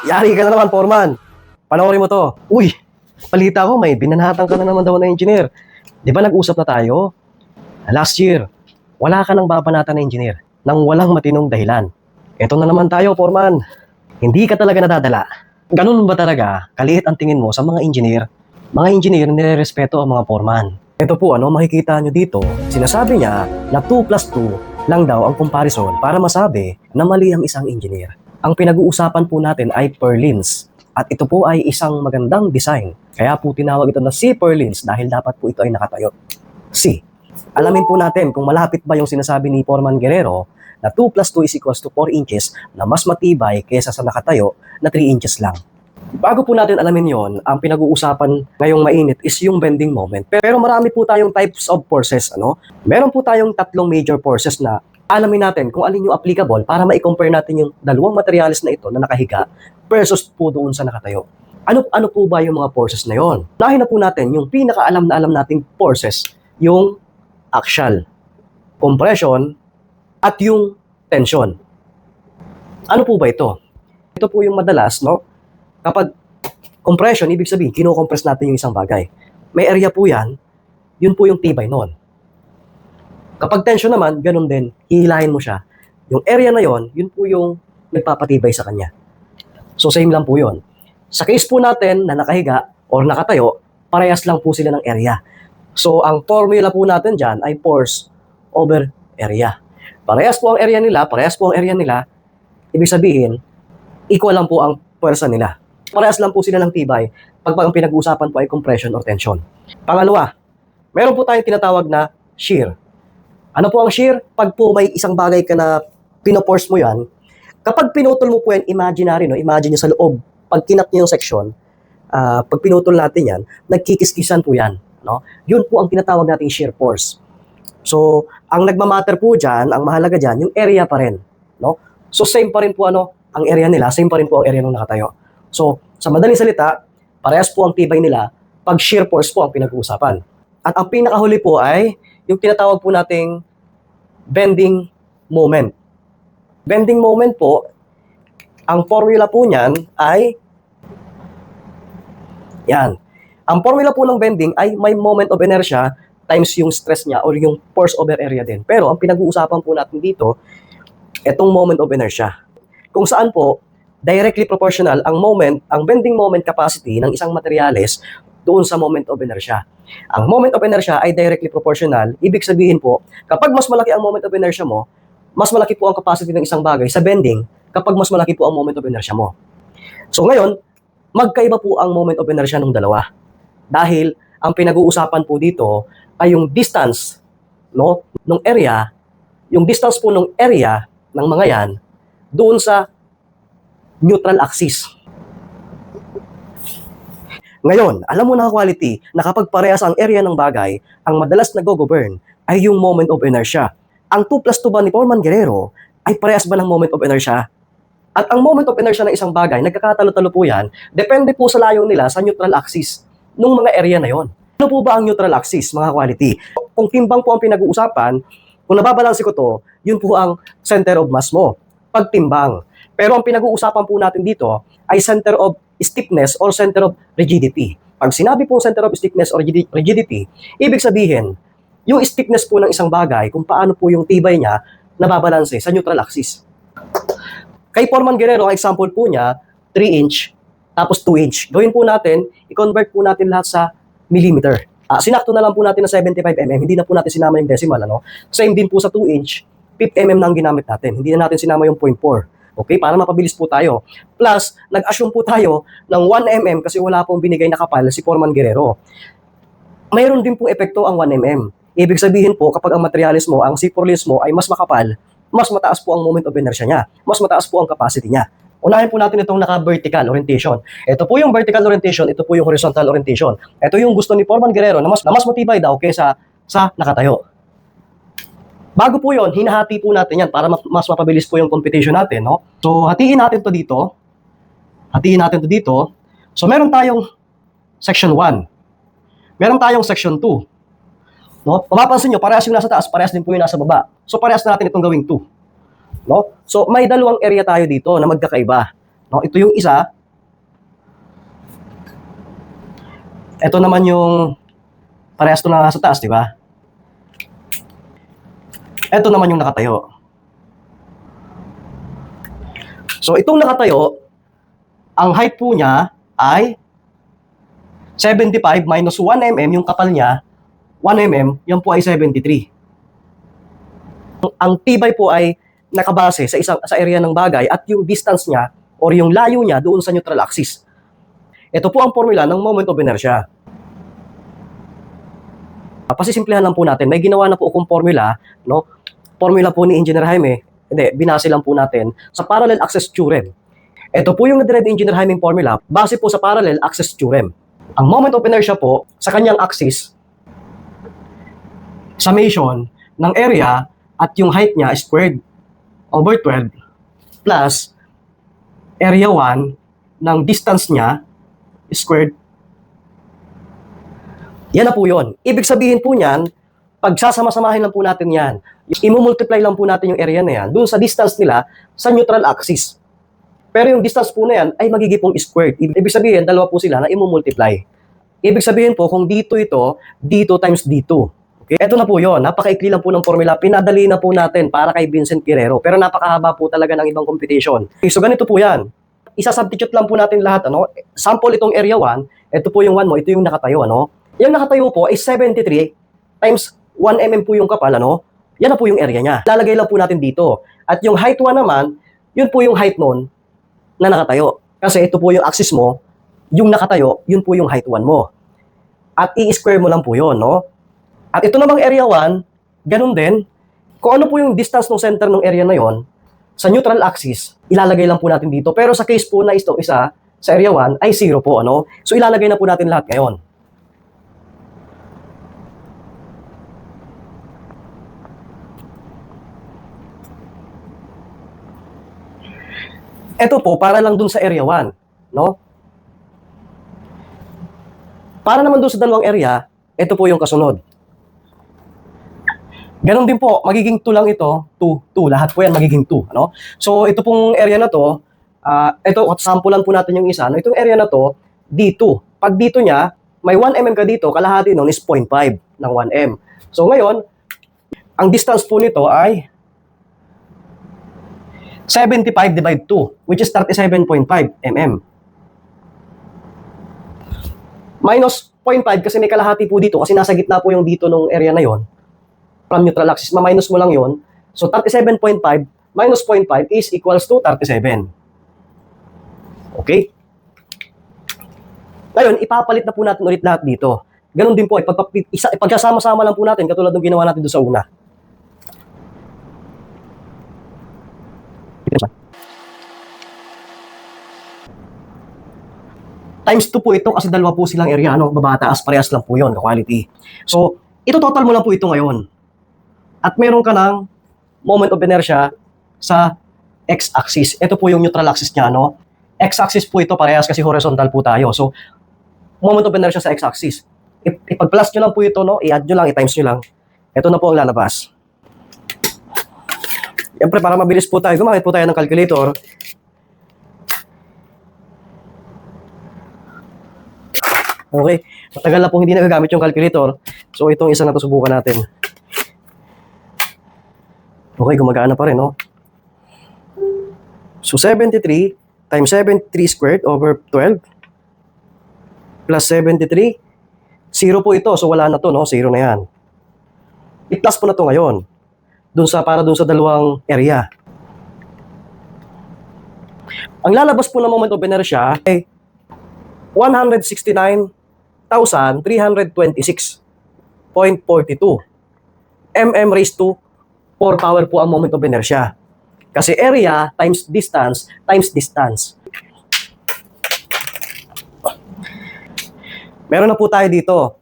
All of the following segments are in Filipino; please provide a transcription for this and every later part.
Yari ka na naman, Foreman. Panoorin mo to. Uy, balita ko, may binanhatang ka na naman daw na engineer. Di ba nag-usap na tayo? Last year, wala ka nang babanatan na engineer nang walang matinong dahilan. Eto na naman tayo, Foreman. Hindi ka talaga nadadala. Ganun ba talaga kaliit ang tingin mo sa mga engineer? Mga engineer nire-respeto ang mga foreman. Ito po, makikita nyo dito, sinasabi niya na 2 plus 2 lang daw ang comparison para masabi na mali ang isang engineer. Ang pinag-uusapan po natin ay purlins. At ito po ay isang magandang design. Kaya po tinawag ito na C purlins dahil dapat po ito ay nakatayo. C. Alamin po natin kung malapit ba yung sinasabi ni Foreman Guerrero na 2 plus 2 is equals to 4 inches na mas matibay kaysa sa nakatayo na 3 inches lang. Bago po natin alamin yon, ang pinag-uusapan ngayong mainit is yung bending moment. Pero marami po tayong types of forces. Meron po tayong tatlong major forces na alamin natin kung alin yung applicable para ma-compare natin yung dalawang materials na ito na nakahiga versus po doon sa nakatayo. Ano po ba yung mga forces na yon? Unahin na po natin yung pinakaalam na alam nating forces, yung axial, compression, at yung tension. Ano po ba ito? Ito po yung madalas, kapag compression, ibig sabihin, kino-compress natin yung isang bagay. May area po yan, yun po yung tibay noon. Kapag tension naman, ganun din, hihilahin mo siya. Yung area na yon, yun po yung nagpapatibay sa kanya. So same lang po yun. Sa case po natin na nakahiga or nakatayo, parehas lang po sila ng area. So ang formula po natin dyan ay force over area. Parehas po ang area nila, ibig sabihin, equal lang po ang puwersa nila. Parehas lang po sila ng tibay pag ang pinag-uusapan po ay compression or tension. Pangalawa, meron po tayong tinatawag na shear. Ano po ang shear? Pag po may isang bagay ka na pinoforce mo yan, kapag pinutol mo po yan, imaginary, imagine nyo sa loob, pag kinap nyo yung section, pag pinutol natin yan, nagkikiskisan po yan. Yun po ang tinatawag nating shear force. So, ang nagmamatter po dyan, ang mahalaga dyan, yung area pa rin. So, same pa rin po ang area nila, same pa rin po ang area nung nakatayo. So, sa madaling salita, parehas po ang tibay nila pag shear force po ang pinag-uusapan. At ang pinakahuli po ay yung tinatawag po nating bending moment. Bending moment po, ang formula po niyan ay yan. Ang formula po ng bending ay may moment of inertia times yung stress niya or yung force over area din. Pero ang pinag-uusapan po natin dito, itong moment of inertia. Kung saan po, directly proportional ang bending moment capacity ng isang materyales doon sa moment of inertia. Ang moment of inertia ay directly proportional. Ibig sabihin po, kapag mas malaki ang moment of inertia mo, mas malaki po ang capacity ng isang bagay sa bending kapag mas malaki po ang moment of inertia mo. So ngayon, magkaiba po ang moment of inertia ng dalawa. Dahil ang pinag-uusapan po dito ay yung distance ng area, yung distance po ng area ng mga yan doon sa neutral axis. Ngayon, alam mo na quality na kapag parehas ang area ng bagay, ang madalas nag-govern ay yung moment of inertia. Ang 2 plus 2 ba ni Foreman Guerrero ay parehas ba ng moment of inertia? At ang moment of inertia ng isang bagay, nagkakatalo-talo po yan, depende po sa layo nila sa neutral axis ng mga area na yon. Ano po ba ang neutral axis, mga quality? Kung timbang po ang pinag-uusapan, kung nababalansi ko to, yun po ang center of mass mo, pagtimbang. Pero ang pinag-uusapan po natin dito ay center of stiffness or center of rigidity. Pag sinabi po center of stiffness or rigidity, ibig sabihin, yung stiffness po ng isang bagay, kung paano po yung tibay niya nababalanse sa neutral axis. Kay Foreman Guerrero, ang example po niya, 3 inch, tapos 2 inch. Gawin po natin, i-convert po natin lahat sa millimeter. Sinakto na lang po natin na 75 mm, hindi na po natin sinama yung decimal. Same din po sa 2 inch, 50 mm na ang ginamit natin. Hindi na natin sinama yung 0.4. Okay, para mapabilis po tayo. Plus, nag-assume po tayo ng 1 mm kasi wala pong binigay na kapal si Foreman Guerrero. Mayroon din pong epekto ang 1 mm. Ibig sabihin po, kapag ang materialis mo, ang C-purlins mo ay mas makapal, mas mataas po ang moment of inertia niya. Mas mataas po ang capacity niya. Unahin po natin itong naka-vertical orientation. Ito po yung vertical orientation, ito po yung horizontal orientation. Ito yung gusto ni Foreman Guerrero na mas matibay daw kaysa sa nakatayo. Bago po yon, hinahati po natin yan para mas mapabilis po yung competition natin. So, hatiin natin to dito. So, meron tayong section 1. Meron tayong section 2. Mapapansin nyo, parehas yung nasa taas, parehas din po yung nasa baba. So, parehas natin itong gawing 2. So, may dalawang area tayo dito na magkakaiba. No, ito yung isa. Ito naman yung parehas to na nasa taas, di ba? Ito naman yung nakatayo. So, itong nakatayo, ang height po niya ay 75 minus 1 mm, yung kapal niya, 1 mm, yan po ay 73. Ang tibay po ay nakabase sa area ng bagay at yung distance niya or yung layo niya doon sa neutral axis. Ito po ang formula ng moment of inertia. Pasisimplihan lang po natin, may ginawa na po akong formula, no? Formula po ni Engineer Jaime, hindi, binase lang po natin sa parallel axis theorem. Ito po yung na-derive Engineer Jaime formula base po sa parallel axis theorem. Ang moment of inertia po sa kanyang axis, summation ng area at yung height niya squared over 12 plus area 1 ng distance niya squared. Yan na po yun. Ibig sabihin po niyan, pag sasama-samahin lang po natin yan, i-multiply lang po natin yung area na yan doon sa distance nila sa neutral axis. Pero yung distance po na yan ay magiging pong squared. Ibig sabihin, dalawa po sila na i-multiply. Ibig sabihin po, kung dito ito, dito times dito. Okay? Ito na po yun. Napakaikli lang po ng formula. Pinadali na po natin para kay Vincent Guerrero. Pero napakahaba po talaga ng ibang computation. Okay, so ganito po yan. Isa-substitute lang po natin lahat. Ano? Sample itong area 1. Ito po yung 1 mo. Ito yung nakatayo. Ano? Yung nakatayo po is 73 times 1 mm po yung kapal, ano? Yan na po yung area niya. Lalagay lang po natin dito. At yung height 1 naman, yun po yung height nun na nakatayo. Kasi ito po yung axis mo, yung nakatayo, yun po yung height 1 mo. At i-square mo lang po yun, no? At ito namang area 1, ganun din. Kung ano po yung distance ng center ng area na yon sa neutral axis, ilalagay lang po natin dito. Pero sa case po na ito, isa, sa area 1, ay 0 po, ano? So ilalagay na po natin lahat ngayon. Ito po, para lang dun sa area 1, no? Para naman dun sa dalawang area, ito po yung kasunod. Ganon din po, magiging 2 lang ito, 2, 2, lahat po yan magiging 2, ano? So, ito pong area na to, ito, sampulan po natin yung isa, no? Itong area na to, D2. Pag dito niya, may 1 mm ka dito, kalahati nun is 0.5 ng 1 m. So, ngayon, ang distance po nito ay 75 divided 2, which is 37.5 mm. Minus 0.5 kasi may kalahati po dito kasi nasa gitna po yung dito nung area na yon from neutral axis. Ma-minus mo lang yon. So 37.5 minus 0.5 is equals to 37. Okay? Ngayon, ipapalit na po natin ulit lahat dito. Ganon din po, ipagsasama-sama lang po natin katulad ng ginawa natin doon sa una. Times 2 po ito kasi dalawa po silang area, ano, baba taas, parehas lang po yun, quality. So, ito total mo lang po ito ngayon. At meron ka ng moment of inertia sa x-axis. Ito po yung neutral axis niya, no? X-axis po ito, parehas kasi horizontal po tayo. So, moment of inertia sa x-axis. Ipag-plus nyo lang po ito, no? I-add nyo lang, i-times nyo lang. Ito na po ang lalabas. Siyempre, para mabilis po tayo, gumamit po tayo ng calculator. Okay, matagal na pong hindi nagagamit yung calculator. So, itong isa na to subukan natin. Okay, gumagana pa rin, no? So, 73 times 73 squared over 12 plus 73. 0 po ito, so wala na to, no? 0 na yan. I-plus po na to ngayon. Para dun sa dalawang area. Ang lalabas po ng moment of inertia ay 169,326.42 mm raised to 4 power po ang moment of inertia. Kasi area times distance times distance. Meron na po tayo dito.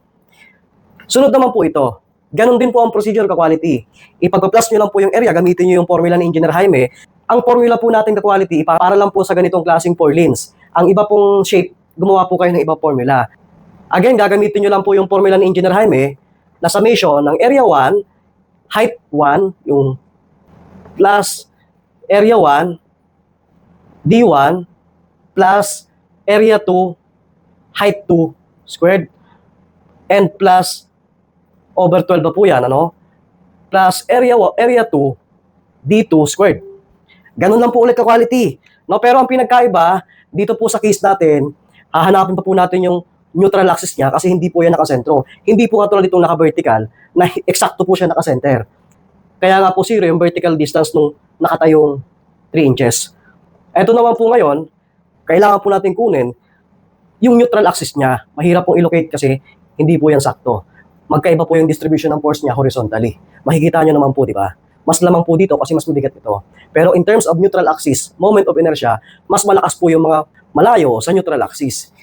Sunod naman po ito. Ganon din po ang procedure ka-quality. Ipag-plus nyo lang po yung area, gamitin nyo yung formula ni Engineer Jaime. Ang formula po natin ka-quality, para lang po sa ganitong klaseng purlins. Ang iba pong shape, gumawa po kayo ng ibang formula. Again, gagamitin nyo lang po yung formula ni Engineer Jaime na summation ng area 1, height 1, yung plus area 1, D1, plus area 2, height 2 squared, and plus over 12 pa po yan, ano? Plus area 2, D2 squared. Ganun lang po ulit ka-quality. No? Pero ang pinagkaiba, dito po sa case natin, hahanapin pa po natin yung neutral axis niya kasi hindi po yan nakasentro. Hindi po katulad itong naka-vertical na eksakto po siya nakasenter. Kaya nga po 0 yung vertical distance nung nakatayong 3 inches. Ito naman po ngayon, kailangan po natin kunin yung neutral axis niya. Mahirap pong i-locate kasi hindi po yan sakto. Magkaiba po yung distribution ng force niya horizontally. Makikita nyo naman po, di ba? Mas lamang po dito kasi mas mabigat ito. Pero in terms of neutral axis, moment of inertia, mas malakas po yung mga malayo sa neutral axis.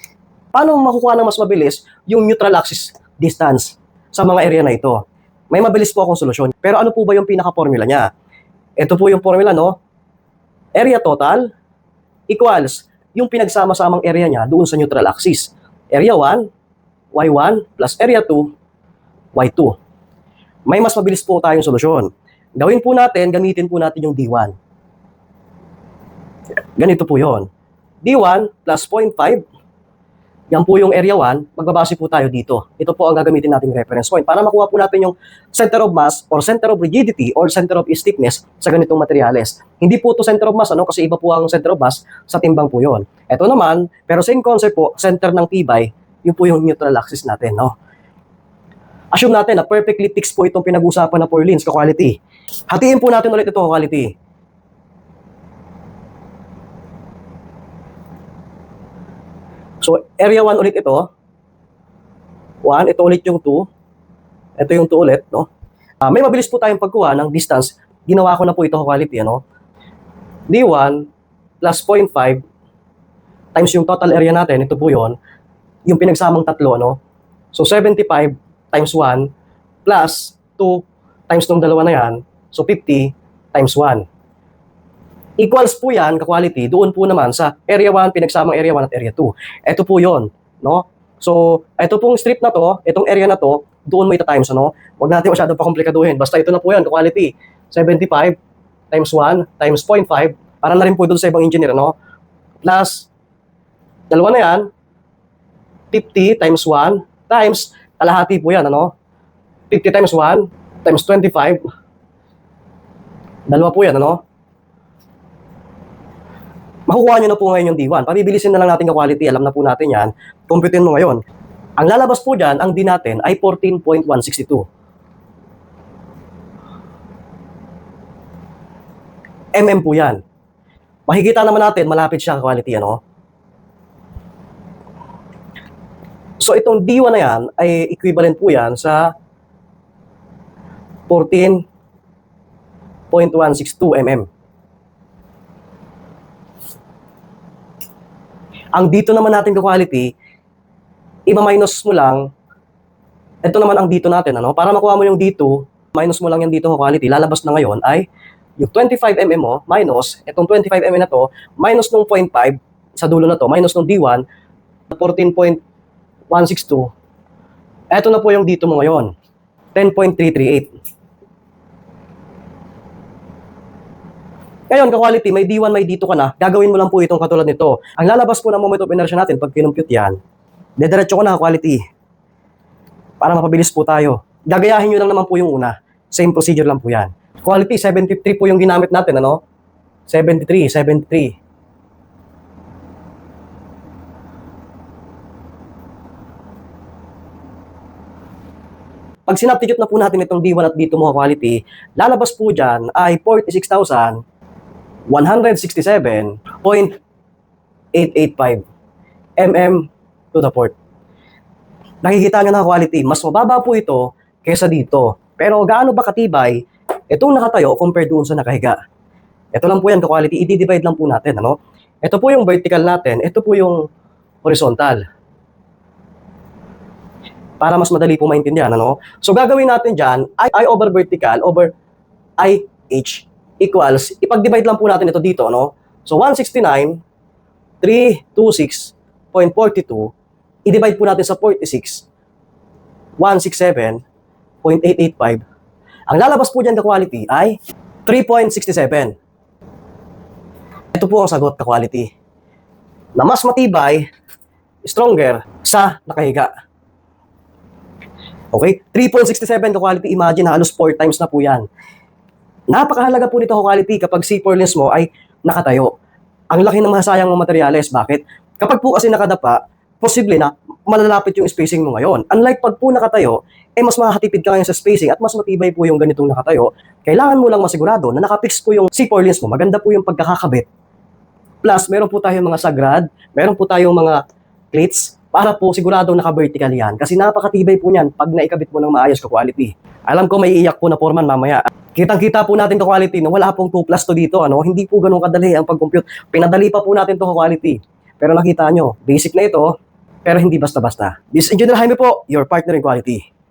Paano makukuha ng mas mabilis yung neutral axis distance sa mga area na ito? May mabilis po akong solusyon. Pero ano po ba yung pinaka-formula niya? Ito po yung formula, no? Area total equals yung pinagsama-samang area niya doon sa neutral axis. Area 1, y1 plus area 2, y2. May mas mabilis po tayong solusyon. Gawin po natin, gamitin po natin yung D1. Ganito po yon. D1 plus 0.5. Yan po yung area 1. Magbabase po tayo dito. Ito po ang gagamitin nating reference point para makuha po natin yung center of mass or center of rigidity or center of stiffness sa ganitong materyales. Hindi po to center of mass, ano? Kasi iba po ang center of mass, sa timbang po yon. Ito naman, pero same concept po, center ng tibay, yun po yung neutral axis natin, no? Assume natin na perfectly fixed po itong pinag-usapan na purlins, ka-quality. Hatiin po natin ulit ito, ka-quality. So, area 1 ulit ito. 1, ito ulit yung 2. Ito yung 2 ulit, no? May mabilis po tayong pagkuha ng distance. Ginawa ko na po ito, ka-quality, ano? D1 plus 0.5 times yung total area natin, ito po yon, yung pinagsamang tatlo, no? So, 75 times 1 plus 2 times nung dalawa na yan, so 50 times 1. Equals po yan, ka-quality, doon po naman sa area 1, pinagsamang area 1 at area 2. Ito po yon, no? So, ito pong strip na to, itong area na to, doon mo ita-times, ano? Huwag natin masyado pa komplikaduhin. Basta ito na po yan, ka-quality. 75 times 1 times 0.5, para na rin po doon sa ibang engineer, no? Plus, dalawa na yan, 50 times 1 times, kalahati po yan, ano? 50 times 1 times 25, dalawa po yan, ano? Makukuha nyo na po ngayon yung D1. Pabibilisin na lang natin yung quality. Alam na po natin yan. Computein mo ngayon. Ang lalabas po dyan, ang D natin ay 14.162. mm po yan. Makikita naman natin, malapit siya ang quality, ano? So, itong D1 na yan ay equivalent po yan sa 14.162 mm. Ang dito naman natin ka-quality, ima-minus mo lang, ito naman ang dito natin, ano? Para makuha mo yung dito, minus mo lang yung dito ka-quality, lalabas na ngayon ay yung 25 mm mo, minus, itong 25 mm na to, minus nung 0.5 sa dulo na to, minus nung D1, 14.162. Ito na po yung dito mo ngayon, 10.338. Ngayon, ka-quality, may D1, may dito ka na, gagawin mo lang po itong katulad nito. Ang lalabas po ng moment of inertia natin, pag kinumpute yan, dediretso ko na, ka-quality. Para mapabilis po tayo. Gagayahin nyo lang naman po yung una. Same procedure lang po yan. Quality, 73 po yung ginamit natin, ano? 73. Pag sinabstitute na po natin itong D1 at D2 mo, ka-quality, lalabas po dyan ay 46,167.885 mm to the port. Nakikita nyo na, quality, mas mababa po ito kaysa dito. Pero gaano ba katibay itong nakatayo compared doon sa nakahiga? Ito lang po yan, ka-quality, i-divide lang po natin, ano? Ito po yung vertical natin, ito po yung horizontal. Para mas madali po maintindihan, ano? So gagawin natin dyan, I over vertical over IH equals, ipag-divide lang po natin ito dito, no? So, 169,326.42, i-divide po natin sa 46, 167.885. Ang lalabas po dyan, ka-quality, ay 3.67. Ito po ang sagot, ka-quality. na mas matibay, stronger sa nakahiga. Okay? 3.67 to quality, imagine halos 4 times na po yan. Napakahalaga po nito quality kapag C4 lens mo ay nakatayo. Ang laki ng masayang mga materyales. Bakit? Kapag po kasi nakadapa, posible na malalapit yung spacing mo ngayon. Unlike pag po nakatayo, mas makakatipid ka ngayon sa spacing at mas matibay po yung ganitong nakatayo. Kailangan mo lang masigurado na nakapix po yung C4 lens mo. Maganda po yung pagkakakabit. Plus, meron po tayong mga sagrad, meron po tayong mga plates para po sigurado naka-vertical yan. Kasi napakatibay po niyan pag naikabit mo ng maayos ka quality. Alam ko may iiyak po na foreman mamaya. Kitang-kita po natin to quality na wala pong 2 plus to dito. Hindi po ganun kadali ang pag-compute. Pinadali pa po natin to quality. Pero nakita nyo, basic na ito, pero hindi basta-basta. This is Engineer Jaime po, your partner in quality.